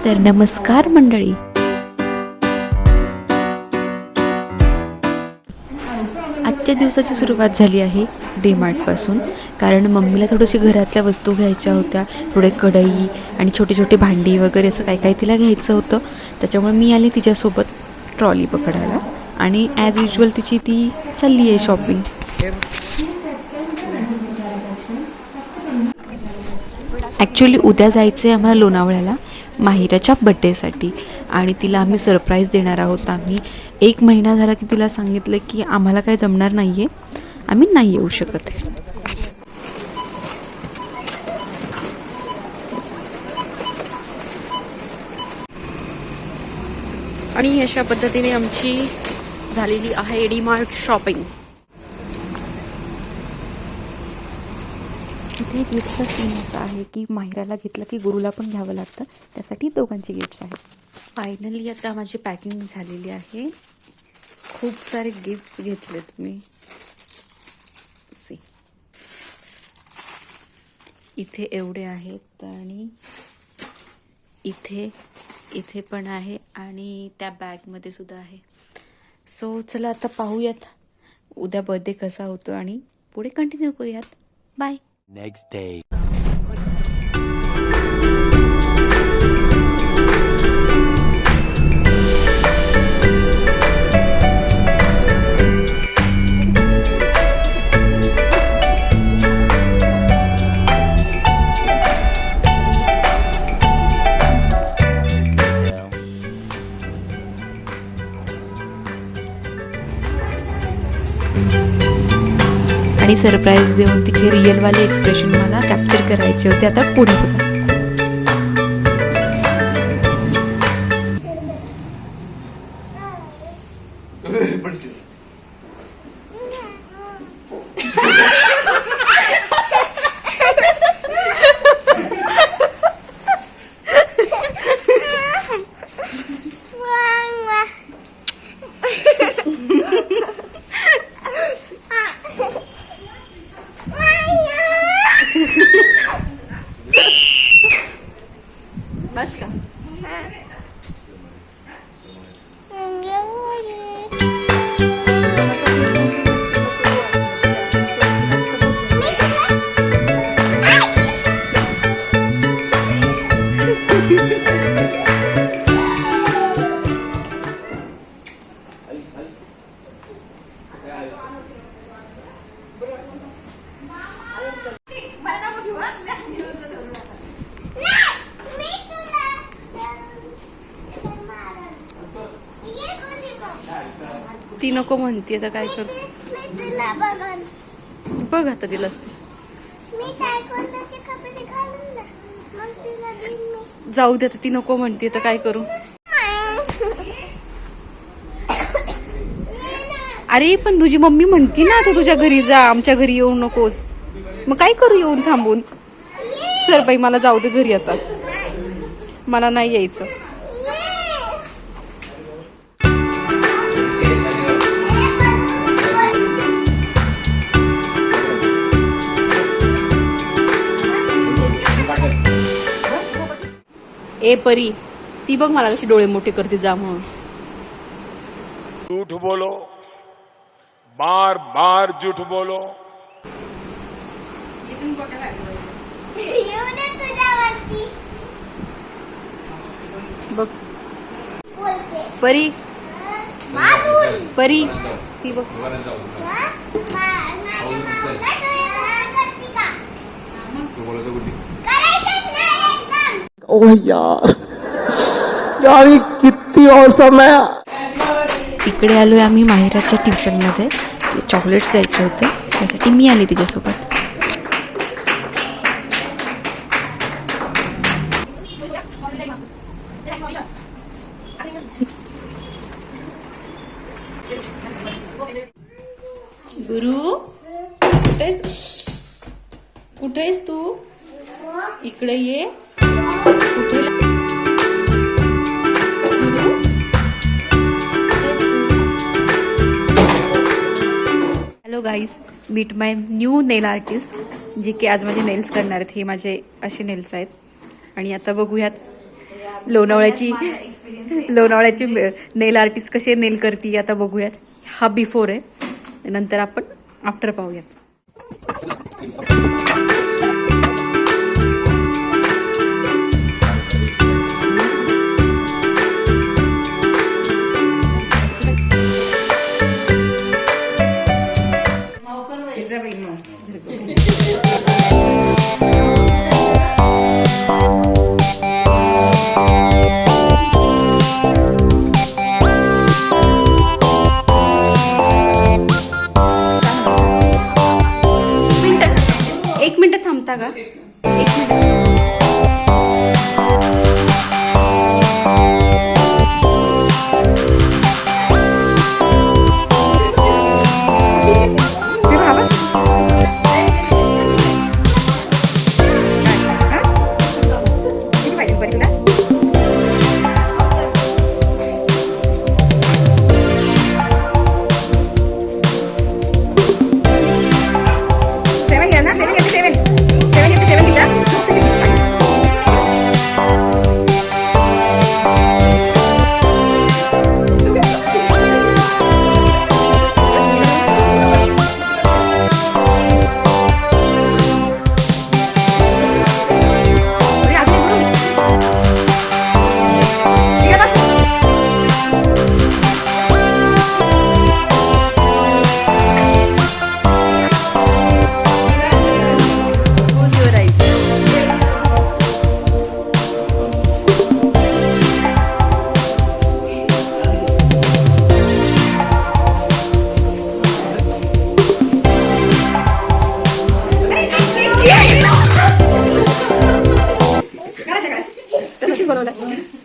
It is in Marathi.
तर नमस्कार मंडळी, आजच्या दिवसाची सुरुवात झाली आहे डीमार्टपासून. कारण मम्मीला थोडीशी घरातल्या वस्तू घ्यायच्या होत्या, थोडे कढई आणि छोटी छोटी भांडी वगैरे असं काही काही तिला घ्यायचं होतं. त्याच्यामुळे मी आले तिच्यासोबत ट्रॉली पकडायला आणि ॲज युजल तिची ती चालली आहे शॉपिंग. ॲक्च्युली उद्या जायचं आहे आम्हाला लोणावळ्याला माहिराच्या बड्डेसाठी आणि तिला आम्ही सरप्राईज देणार आहोत. आम्ही 1 महिना झाला की तिला सांगितलं की आम्हाला काय जमणार नाही आहे, आम्ही नाही येऊ शकत. आणि अशा पद्धतीने आमची झालेली आहे डीमार्ट शॉपिंग. इथे गिफ्टचा सीन असा आहे की माहिराला घेतलं की गुरुला पण घ्यावं लागतं, त्यासाठी दोघांची गिफ्ट्स आहेत. फायनली आता माझी पॅकिंग झालेली आहे. खूप सारे गिफ्ट्स घेतलेत मी. इथे एवढे आहेत आणि इथे पण आहे आणि त्या बॅगमध्ये सुद्धा आहे. सो चला आता पाहूयात उद्या बर्थडे कसा होतो आणि पुढे कंटिन्यू करूयात. बाय. Next day. आणि सरप्राईज देऊन तिचे रिअलवाले एक्सप्रेशन मला कॅप्चर करायचे होते. आता पुढे बघा. बस का? ती नको म्हणते, आता काय करू. बघ आता तिला असते. जाऊ दे, आता ती नको म्हणते, तर काय करू. अरे पण तुझी मम्मी म्हणती ना तू तुझ्या घरी जा, आमच्या घरी येऊ नकोस. मग काय करू येऊन थांबून. सर बाई मला जाऊ दे घरी, आता मला नाही यायचं. ए परी, ती बघ मला कशी डोळे मोठे करते जा म्हणून. झूठ बोलो, बार बार झूठ बोलो. बघ परी, परी ती बघ. ओह यार, यार ये किती औसम है. इकडे आलोय आम्ही माहिराच्या ट्युशनमध्ये. ते चॉकलेट्स द्यायचे होते, त्यासाठी मी आले तिच्यासोबत. गुरु कुठे आहेस तू? इकडे ये. कुठे हॅलो गाईज, मीट माय न्यू नेल आर्टिस्ट, जे की आज माझे नेल्स करणार आहेत. हे माझे असे नेल्स आहेत आणि आता बघूयात लोणावळ्याची नेल आर्टिस्ट कसे नेल करते आता बघूयात. हा बिफोर आहे, नंतर आपण आफ्टर पाहूयात. एक मिनिट थांबता का? एक मिनिट. बनवलं